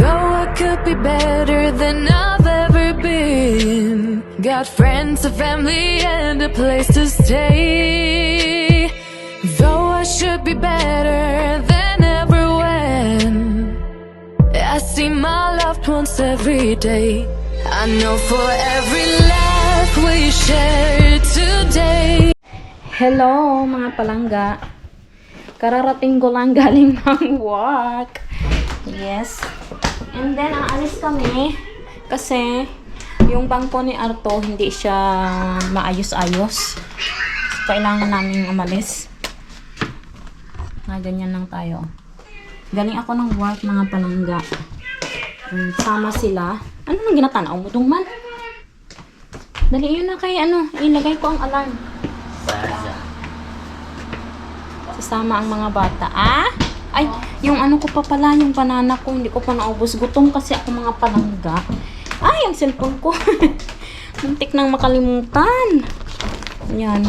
Though I could be better than I've ever been. Got friends, a family, and a place to stay. Though I should be better than ever when I see my loved ones every day. I know for every laugh we share today. Hello mga palangga. Kararating ko lang galing ng work. Yes. And then aalis kami kasi yung bangko ni Arto hindi siya maayos-ayos. Kailangan namin umalis. Ganyan lang tayo. Galing ako ng work mga palangga. Sama sila. Ano nang ginatanaw mo dong man? Dali yun na kay ilagay ko ang alarm. Sasama ang mga bata. Ay, yung ko pa pala, yung banana ko, hindi ko pa naubos. Gutom kasi ako mga palangga. Ay, ang cellphone ko. Muntik nang makalimutan. Yan.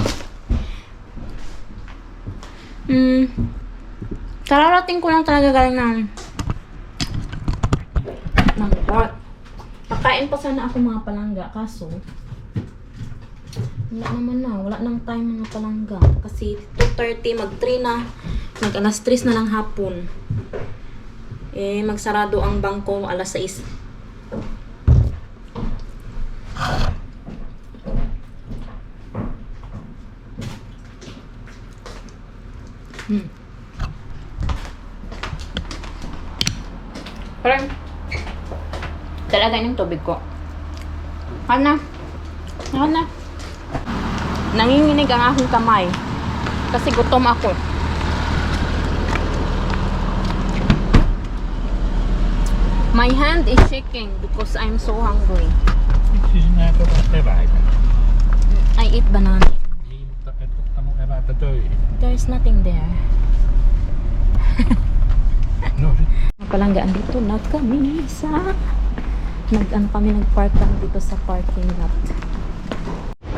Kararating ko lang talaga galing ng work. Pakain pa sana ako mga palangga, kaso wala nang time mga palangga. Kasi 2:30, mag-3 na, mag-alas 3 na lang hapon. Magsarado ang bangko alas 6. Parang talaga yung tubig ko. Kana. Nanginginig ang aking kamay. Kasi gutom ako. My hand is shaking because I'm so hungry. Siis näitä eväitä. I eat banana. Niin, mutta et ottanut eväitä töihin. There's nothing there. No sit. Palangga, andito na kami sa nag-park kami dito sa parking lot.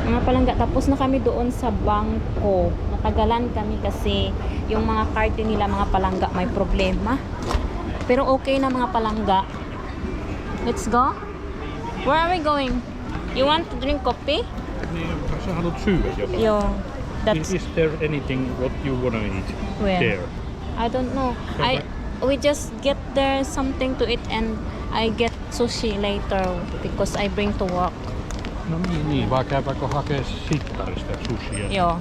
Mga palangga, tapos na kami doon sa bangko. Natagalan kami kasi yung mga card nila mga palangga may problema. Pero okay na mga palangga. Let's go. Where are we going? You want to drink coffee? Niin, sä haluat syödä jotain. Yo, that's Is there anything what you wanna eat where? there? I don't know. We just get there something to eat and I get sushi later because I bring to work. No niin, vaan käypäkö hakee sittarista sushia Joo.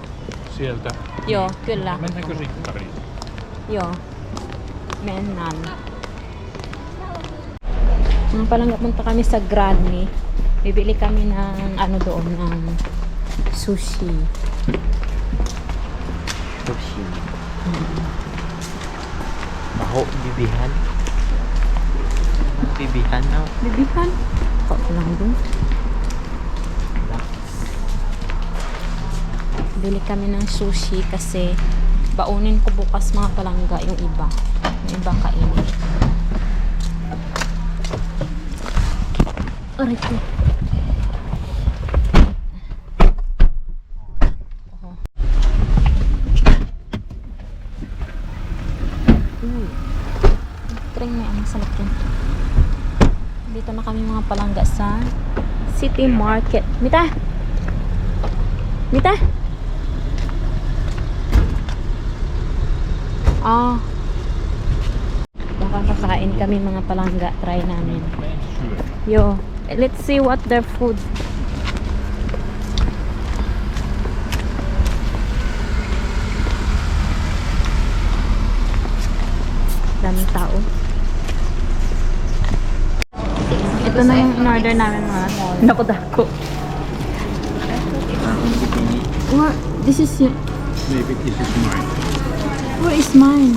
sieltä? Joo, kyllä. Mennäänkö sittariin? Joo. Mennään. Mga palangga, punta kami sa Granny. Bibili kami ng doon ng sushi. Sushi. Baho, bibihan. Bibihan na. Bibihan? Kau lang doon. Bili kami ng sushi kasi baunin ko bukas mga palangga yung iba. Yung iba kainin. Aray ko. Tring may sarap yun. Dito na kami mga palangga sa City Market. Mita! Baka kakain kami mga palangga. Try namin. Yo, let's see what their food. Daming tao. Ito na yung in-order namin mga nakudako. What? This is your... Maybe this is mine. Where is mine?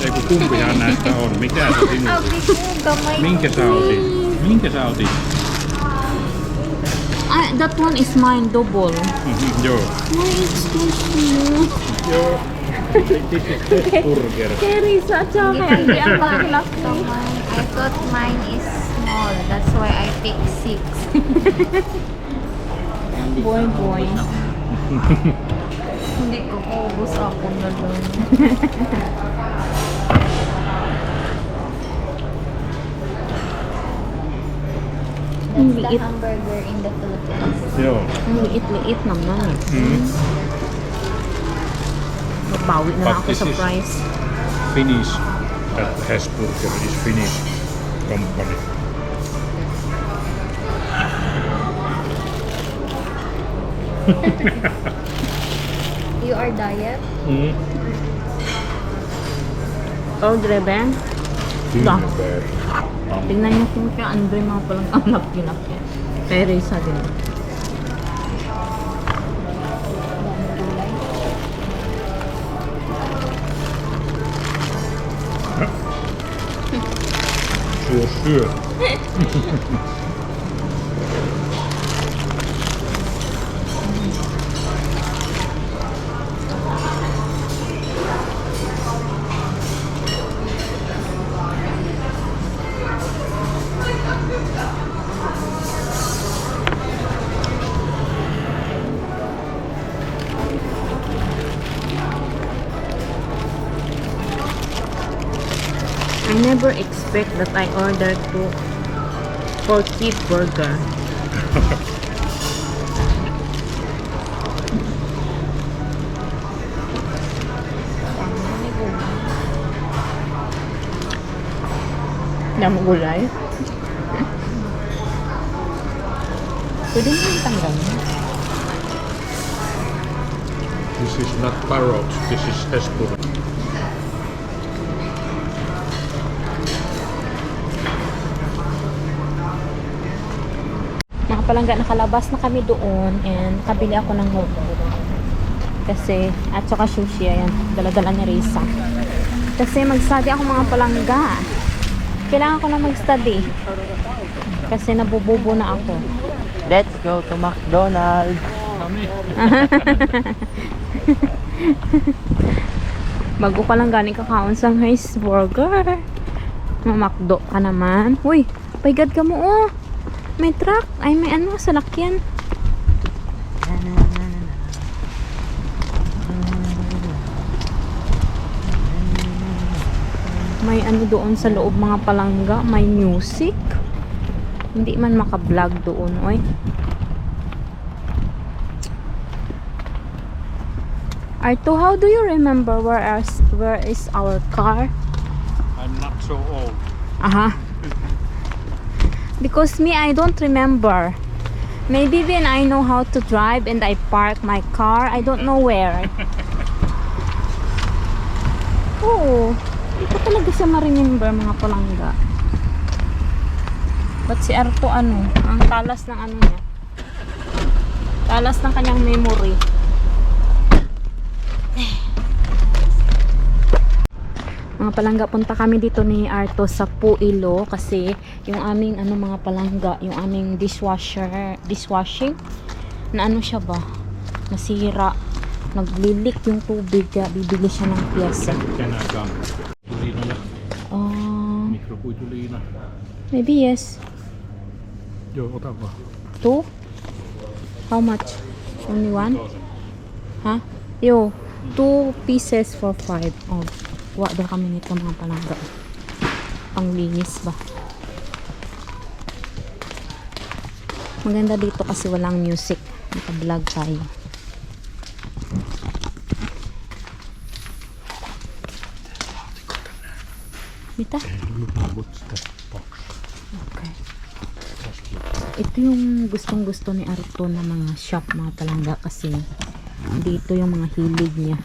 Ei kun kumpihan näistä on. Mikä se sinun? Minkä sä otit? That one is mine, double. Joo. Why is this small? Joo. This is burger. Teresa, tsaka hindi ang laki-laki. I thought mine is small. That's why I picked 6. Boy. Hindi ko ubos ako na doon. Ang The liit. hamburger in the Philippines. Ja. Ang liit-liit naman eh. Mm. Magbawi na lang ako But sa this is- price. Finnish. That Hesburger is Finnish company. You are diet? Mm. Oh, grebe. Ba? Himmelberg. Tingnan niyo kung siya Andre mga palang anak kinakya. Pero isa din. Så syö. I never expect that I ordered for kid burger. Damo gulay. Pwede mo yung tanggal. This is not parrot, this is Hesburger. Mga palangga, nakalabas na kami doon and nakabili ako ng notebook. Kasi, at saka sushi, ayan, dala-dala ni Risa. Kasi mag-study ako mga palangga. Kailangan ko na mag-study. Kasi nabububo na ako. Let's go to McDonald's. Bago ka lang galing kakaon sa Hesburger. Mamakdo ka naman. Uy, paigad ka mo oh. May truck. Ay, may ano, salakyan. May ano doon sa loob mga palangga. May music. Hindi man maka-vlog doon, oy. Arto, how do you remember where is our car? I'm not so old. Aha. Because me, I don't remember. Maybe when I know how to drive and I park my car, I don't know where. Oo. Hindi ko talaga siya ma-remember mga palangga. But si Arto ano, ang talas ng ano niya. Talas ng kanyang memory. Mga palangga, punta kami dito ni Arto sa Puilo kasi yung aming ano mga palangga, yung aming dishwashing na ano siya ba, nasira, naglilik yung tubig kaya bibili siya ng piyesa. Tänään tulina. Mikrokuitulina. Maybe yes. Joo, ota vaan. 2? How much? Only one? Ha? Yo, 2 pieces for 5. Oh, wa daw kami nito mga palangga. Panglinis ba? Maganda dito kasi walang music. Naka-vlog tayo. Mita? Okay. Ito yung gustong-gusto ni Arto na mga shop, mga palangga kasi dito yung mga hilig niya.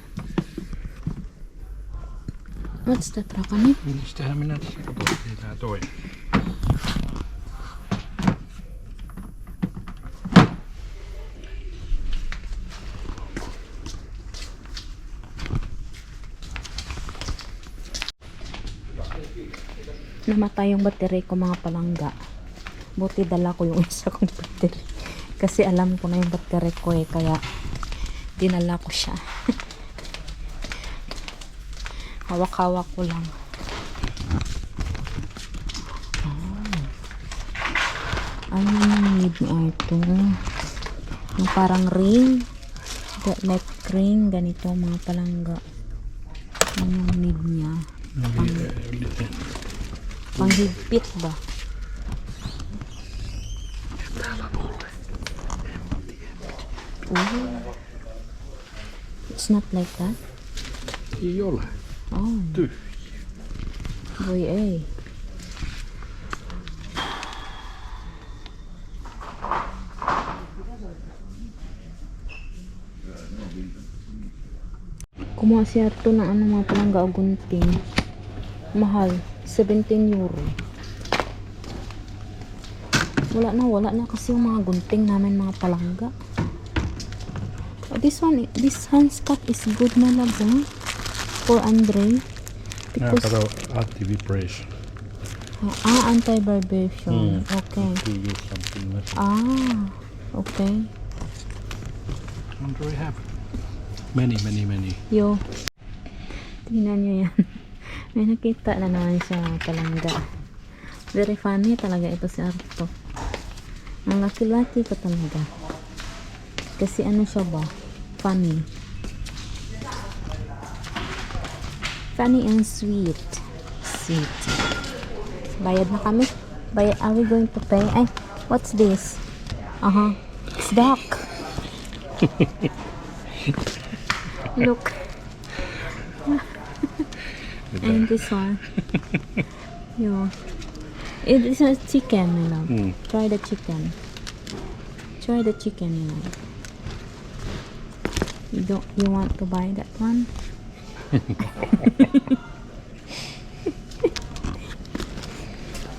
What's that, Rakami? Mistähän minä tässä katsottiin tää toi. Namatay yung battery ko mga palangga. Buti dala ko yung isa kong battery. Kasi alam ko na yung battery ko eh. Kaya dinala ko siya. Hawak-hawak ko lang. Ano yung need ni Arto? Yung parang ring. Neck ring. Ganito mga palangga. Ano yung need niya? Panghigpit ba? It's not like that. Ei ole. Oh, Tyhjä. voi ei. Kumuha si Arto ng ano mga palangga o gunting. Mahal. 17 euro. Wala na kasi yung mga gunting namin mga palangga. Oh, this handskak is good na love, huh? For Andre. Nää Because, kato anti-vibration. anti-vibration. Okay. To use something that Okay. Andre have many. Yo. Tingnan nyo yan. May nakita na naman siya palangga. Very funny talaga ito si Arto. Ang laki-laki ko talaga. Kasi ano siya ba? Funny. Funny and sweet. Sweet. Bayad na kami. Are we going to pay? Ay, what's this? It's duck. Look. And this one. Yo. This one is chicken, my love. Try the chicken. Try the chicken, my love. You want to buy that one?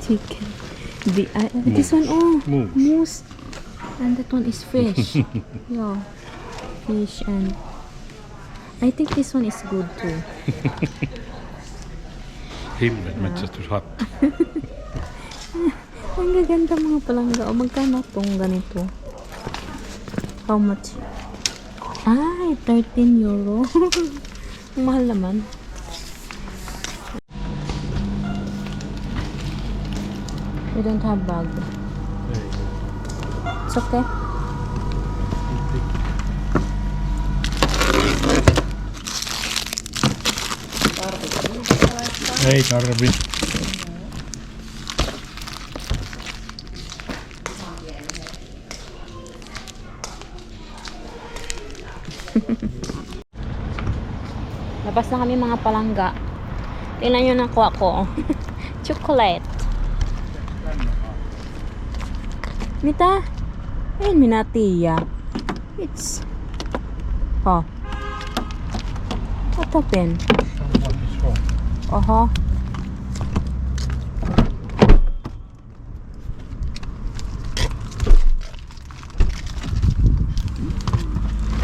Chicken. This one, moose. And that one is fish. Yeah. Fish and I think this one is good too. Himlen metsästyshattu. Ang gaganda mga palangga. O magkano tong ganito? How much? Ay, 13 euro. Ang mahal naman. We don't have bag. It's okay. Ei tarvi. Labas na kami mga palangga. Tingnan nyo nakuha ko. Chocolate. Mita? Ayun, minatiya. It's... Oh. What happened? Someone is home. Oho.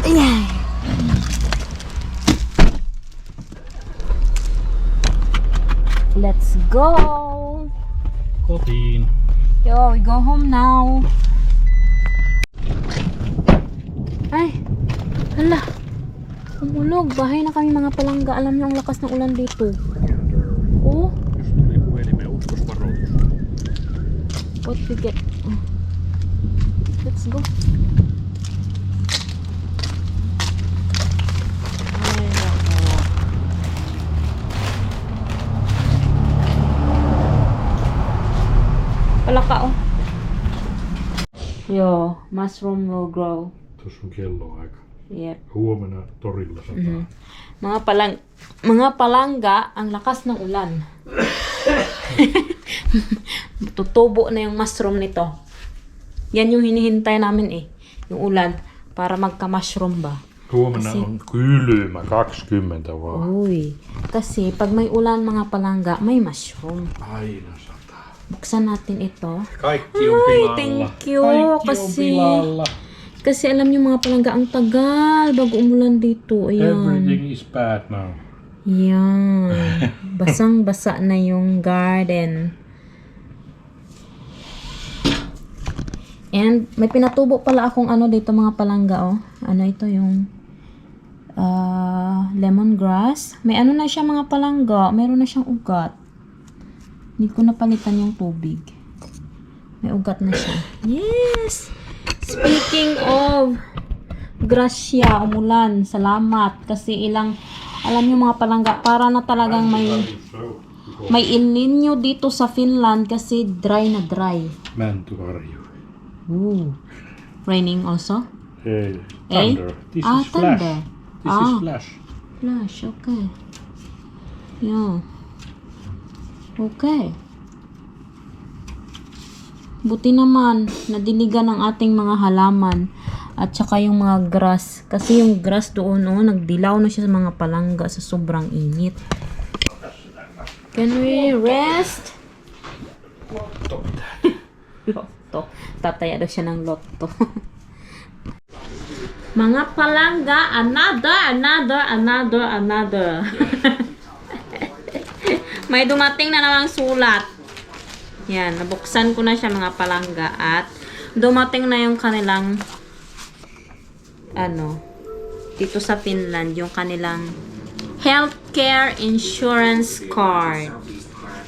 Yeah. Let's go. Kotiin. Yo, we go home now. Ay, hala. Umulog. Bahay na kami mga palangga. Alam niyo ang lakas ng ulan dito. Oh, Just tuli puhelimeen ukkosvaroitus. what we get? Let's go. Ay, nako. Palaka, oh. Yo, mushroom will grow. Tuossa on kelloaika. Yep. Huomenna torilla sataa. Mga palangga, ang lakas ng ulan. Tutubo na yung mushroom nito. Yan yung hinihintay namin eh. Yung ulan. Para magka-mushroom ba? Huomenna Kasi- on kylmä 20 vaan. Uy. Kasi pag may ulan mga palangga, may mushroom. Aina sataa. Buksan natin ito. Kaikki on Ay, pilalla. thank you. Kaikki on Kasi, pilalla. kasi alam niyo mga palangga, ang tagal bago umulan dito. Ayan. Everything is bad now. Yan. Basang-basa na yung garden. And may pinatubo pala akong ano dito mga palangga, oh. Ano ito yung lemongrass. May ano na siya mga palangga. Meron na siyang ugat. Hindi ko napalitan yung tubig. May ugat na siya. Yes! Speaking of grasya, umulan. Salamat. Kasi alam niyo mga palangga, para na talagang may El Nino dito sa Finland kasi dry na dry. Mäntyharju. Ooh. Raining also? Thunder. This Ah, is flash. thunder. This Ah. is flash. Flash, okay. Yeah. Okay. Buti naman, nadiligan ang ating mga halaman at saka yung mga grass. Kasi yung grass doon, nagdilaw na siya sa mga palangga sa sobrang init. Can we rest? Lotto. Tataya daw siya ng lotto. Mga palangga, another. May dumating na namang sulat. Yan, nabuksan ko na siya mga palangga at dumating na yung kanilang dito sa Finland, yung kanilang healthcare insurance card.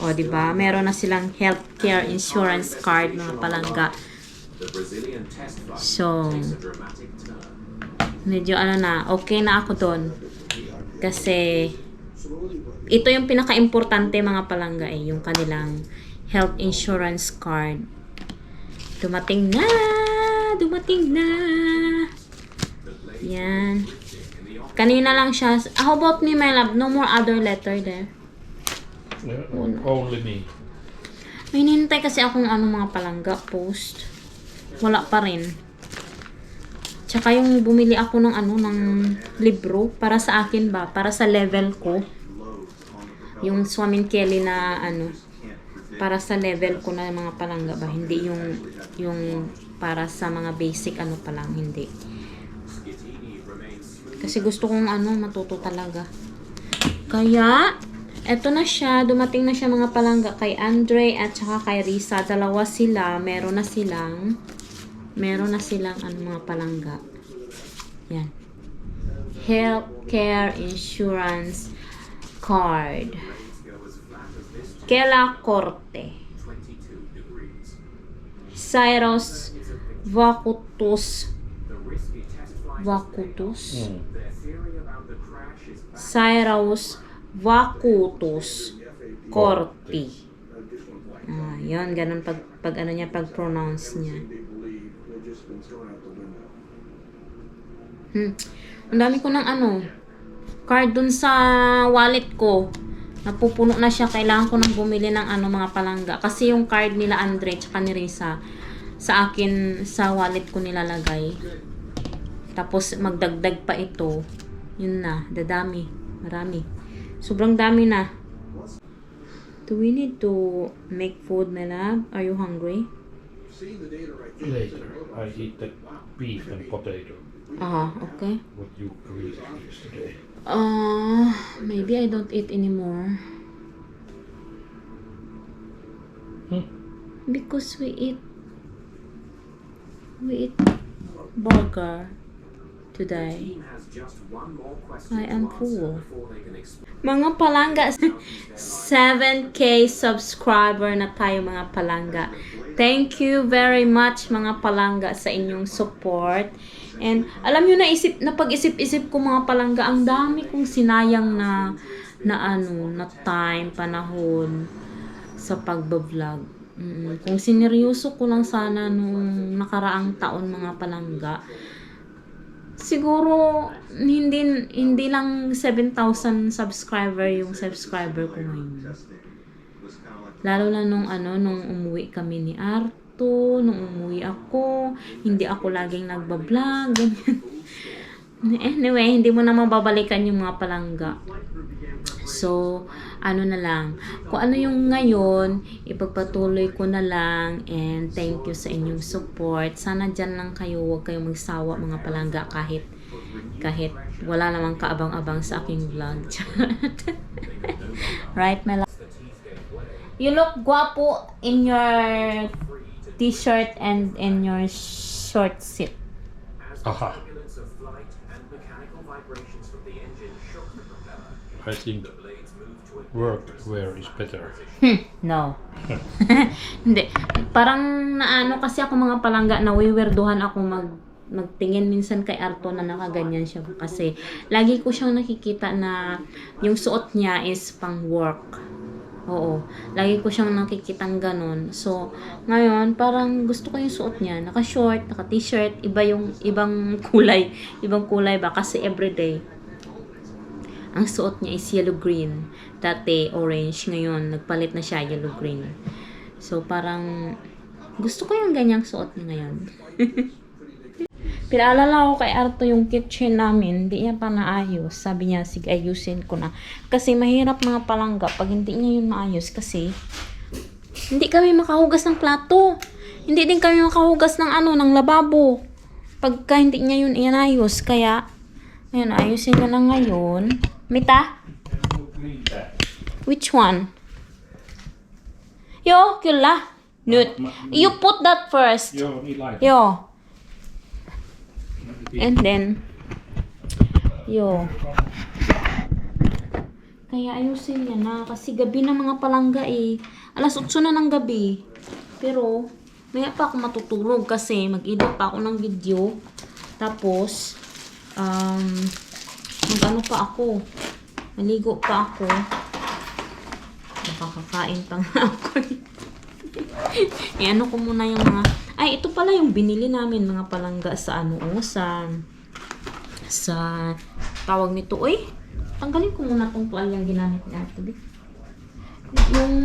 O, di ba? Meron na silang healthcare insurance card mga palangga. So, medyo okay na ako doon. Kasi, ito yung pinaka-importante mga palangga yung kanilang health insurance card. Dumating na! Yan. Kanina lang siya. How about me, my love? No more other letter there. Only me. May hinihintay kasi akong mga palangga post. Wala pa rin. Tsaka yung bumili ako ng ng libro para sa akin ba, para sa level ko. Yung Swamin Kelly na para sa level ko na mga palangga ba, hindi yung para sa mga basic pa lang, hindi. Kasi gusto kong matuto talaga. Kaya eto na siya, dumating na siya mga palangga kay Andre at saka kay Risa. Dalawa sila, meron na silang mga palangga. Yan. Healthcare insurance card. Kela Corte. Cyrus Vacutus. Cyrus Vacutus Corti. Yun, ganun pag niya, pag-pronounce niya. Ang dami ko ng card dun sa wallet ko. Napupuno na siya. Kailangan ko nang bumili ng mga palangga. Kasi yung card nila Andre tsaka ni Risa sa akin, sa wallet ko nilalagay. Tapos magdagdag pa ito. Yun na. Dadami. Marami. Sobrang dami na. Do we need to make food, my love? Are you hungry? Later, I eat the beef and potato. Okay. What you grilled yesterday. Maybe I don't eat anymore. Because we eat burger today. I am full. Mga palangga, 7K subscriber na tayo mga palangga. Thank you very much mga palangga sa inyong support. And alam nyo, pag-isip-isip ko mga palangga, ang dami kong sinayang na time, panahon sa pagbablog. Kung sineryoso ko lang sana nung nakaraang taon mga palangga, siguro hindi lang 7,000 subscriber yung subscriber ko ngayon. Lalo na nung umuwi kami ni Arto, nung umuwi ako, hindi ako laging nagbablog, ganyan. Anyway, hindi mo na mababalikan yung mga palangga. So, na lang. Kung ano yung ngayon, ipagpatuloy ko na lang. And thank you sa inyong support. Sana dyan lang kayo. Huwag kayong magsawa mga palangga kahit wala namang kaabang-abang sa aking vlog. Right, my love? You look guwapo in your t-shirt and in your short sit. Aha. I think workwear is better. No. Hindi. Parang kasi ako mga palangga, nawiwerduhan ako magtingin minsan kay Arto na nakaganyan siya. Kasi lagi ko siyang nakikita na yung suot niya is pang work. Oo. Lagi ko siyang nakikitang ganun. So, ngayon, parang gusto ko yung suot niya. Naka-short, naka-t-shirt, ibang kulay. Ibang kulay ba? Kasi everyday, ang suot niya is yellow-green. Dati, orange. Ngayon, nagpalit na siya, yellow-green. So, parang, gusto ko yung ganyang suot niya ngayon. Pinaalala ko kay Arto yung kitchen namin, hindi niya pa naayos. Sabi niya, sige, ayusin ko na. Kasi mahirap mga palangga pag hindi niya yun maayos. Kasi, hindi kami makahugas ng plato. Hindi din kami makahugas ng ng lababo. Pagka hindi niya yun inayos. Kaya, ayun, ayusin ko na ngayon. Mita? Which one? Yo, kila. Nut. You put that first. Joo, niin laita. Yo. And then, yo. Kaya ayusin niya na. Kasi gabi na mga palangga eh. Alas 8 na ng gabi. Pero, maya pa ako matutulog kasi mag-edit pa ako ng video. Tapos, mag-ano pa ako. Maligo pa ako. Makakakain pa nga ako. Ano ko muna yung mga... Ay, ito pala yung binili namin mga palangga sa sa tawag nito. Uy, tanggalin ko muna tong tuwalyang ginamit ni Ate Vic. Yung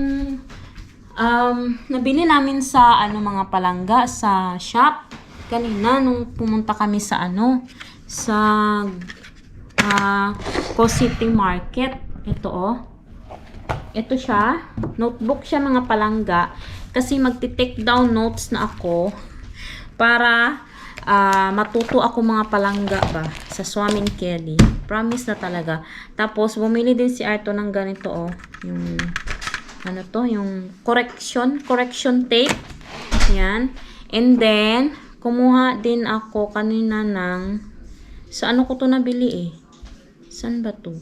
nabili namin sa mga palangga sa shop kanina nung pumunta kami sa sa City Market. Ito ito siya, notebook siya mga palangga. Kasi magti-take down notes na ako para matuto ako mga palangga ba sa Swamin Kelly. Promise na talaga. Tapos bumili din si Arto ng ganito yung yung correction tape. Yan. And then kumuha din ako kanina ng sa ko to nabili eh. Saan ba to?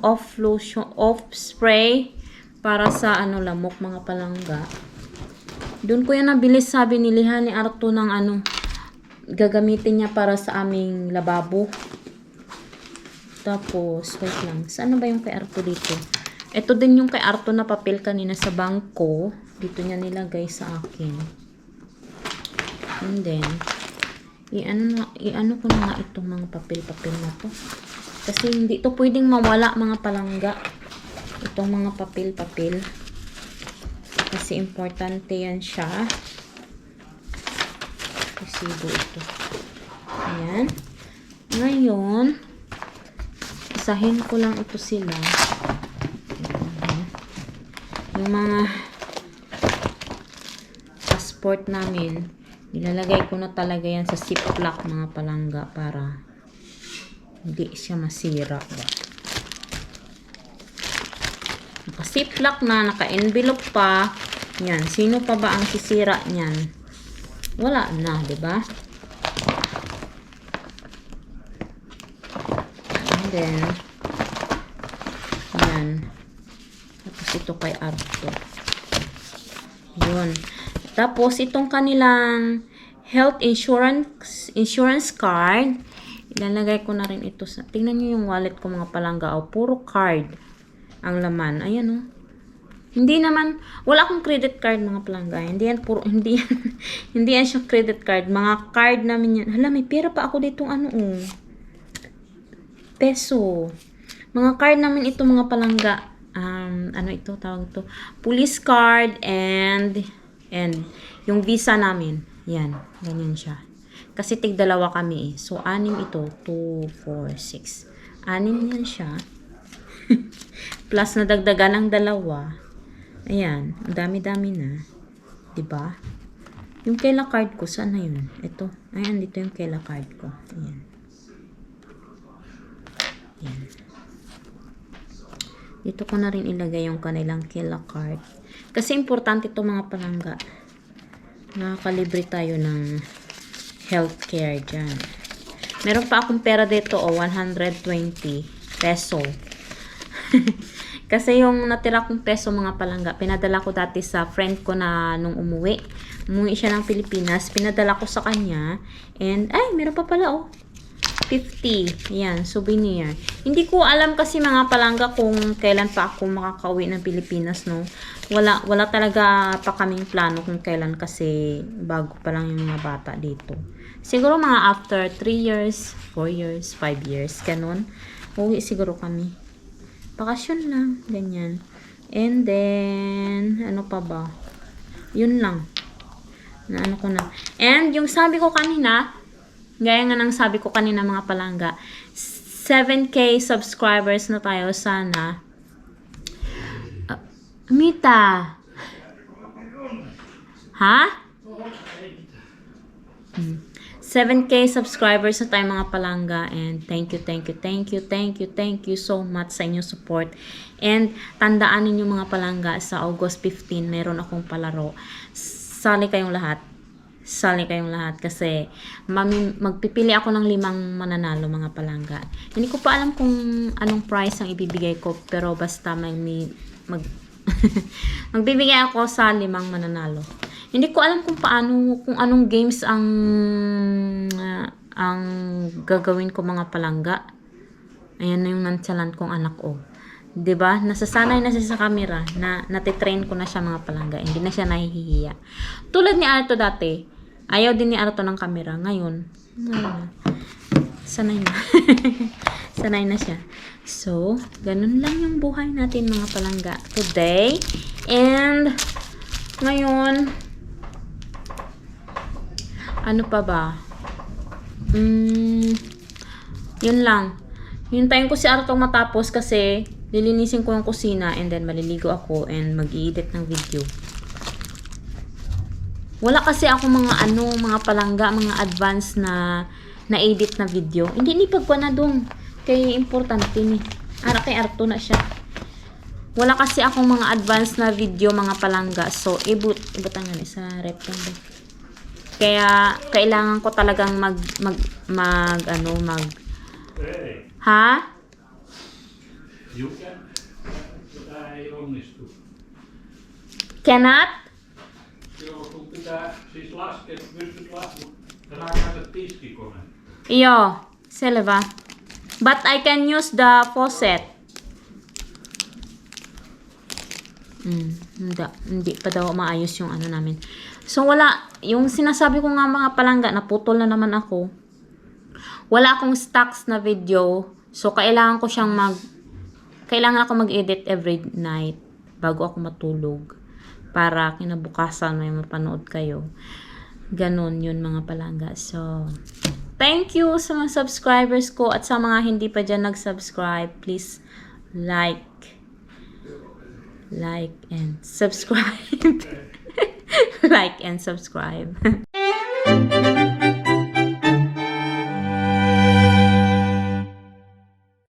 Off lotion, off spray para sa lamok mga palangga. Doon ko yan nabili, sabi ni Arto ng gagamitin niya para sa aming lababo. Tapos, wait lang. Saan ba yung kay Arto dito? Ito din yung kay Arto na papel kanina sa bangko. Dito niya nilagay sa akin. And then, i-ano ko na nga itong mga papel-papel na to. Kasi hindi to pwedeng mawala mga palangga. Itong mga papel-papel. Kasi importante yan siya. Resibo ito. Ayan. Ngayon, isahin ko lang ito sila. Yung mga passport namin, nilalagay ko na talaga yan sa ziplock mga palangga para hindi siya masira ba. Naka-ziplock na, naka-envelope pa. Yan, sino pa ba ang sisira niyan? Wala na, 'di ba? And then yan. Tapos ito kay Arto. Yun. Tapos itong kanilang health insurance card, ilalagay ko na rin ito sa... Tingnan niyo yung wallet ko mga palangga. Puro card ang laman. Ayan Hindi naman, wala akong credit card mga palangga. Hindi yan siya credit card. Mga card namin yan. Hala, may pera pa ako dito peso. Mga card namin ito mga palangga. Ito tawag ito? Police card and yung visa namin. Yan, ganyan siya. Kasi tig-dalawa kami eh. So, 6 ito. 2, 4, 6. 6 yan siya. Plus, nadagdagan ang 2. Ayan. Ang dami-dami na. 'Di ba? Yung Kela card ko, saan na yun? Ito. Ayan, dito yung Kela card ko. Ayan. Ayan. Dito ko na rin ilagay yung kanilang Kela card. Kasi importante ito mga palangga. Nakakalibre tayo ng healthcare dyan. Meron pa akong pera dito 120 peso. Kasi yung natira kong peso mga palangga, pinadala ko dati sa friend ko na nung umuwi siya ng Pilipinas, pinadala ko sa kanya. And ay, meron pa pala 50. Yan, souvenir. Hindi ko alam kasi mga palangga kung kailan pa ako makakauwi ng Pilipinas, no. Wala talaga pa kaming plano kung kailan kasi bago pa lang yung mga bata dito. Siguro mga after 3 years, 4 years, 5 years, ganun. Uwi siguro kami. Bakasyon lang, ganyan. And then, ano pa ba? Yun lang. Na ano ko na. And yung sabi ko kanina, gaya nga ng sabi ko kanina mga palangga, 7K subscribers na tayo sana. Mita. Ha? 7K subscribers na tayo mga palangga, and thank you so much sa inyong support. And tandaan ninyo mga palangga, sa August 15 meron akong palaro. Sali kayong lahat kasi magpipili ako ng 5 mananalo mga palangga. Hindi ko pa alam kung anong prize ang ibibigay ko, pero basta magbibigay ako sa 5 mananalo. Hindi ko alam kung anong games ang gagawin ko mga palangga. Ayan na yung nantsalan kong anak, oh. 'Di ba? Nasasanay na siya sa camera, na natitrain ko na siya mga palangga. Hindi na siya nahihiya. Tulad ni Arto dati, ayaw din ni Arto ng camera. Ngayon sanay na. Sanay na siya. So, ganun lang yung buhay natin mga palangga today. And ngayon, ano pa ba? Yun lang. Hintayin ko si Arto matapos kasi lilinisin ko yung kusina, and then maliligo ako and mag-i-edit ng video. Wala kasi ako mga palangga, mga advance na edit na video. Hindi pagpa na dong. Kaya importante ni. Kay Arto na siya. Wala kasi akong mga advance na video mga palangga. So, ibutangan sa rep lang. Kaya kailangan ko talagang ha? You can. Tämä ei onnistu. Cannot? Joo, kun pitää siis laskea, pystyt laskemaan. Tänään käytät tiskikone. Iyo, selvä. But I can use the faucet. Hindi pa daw maayos yung ano namin. So, wala. Yung sinasabi ko nga mga palangga, naputol na naman ako. Wala akong stocks na video. So, kailangan ako mag-edit every night bago ako matulog. Para kinabukasan may mapanood kayo. Ganon yun mga palangga. So, thank you sa mga subscribers ko, at sa mga hindi pa dyan nag-subscribe, please like and subscribe. Like and subscribe.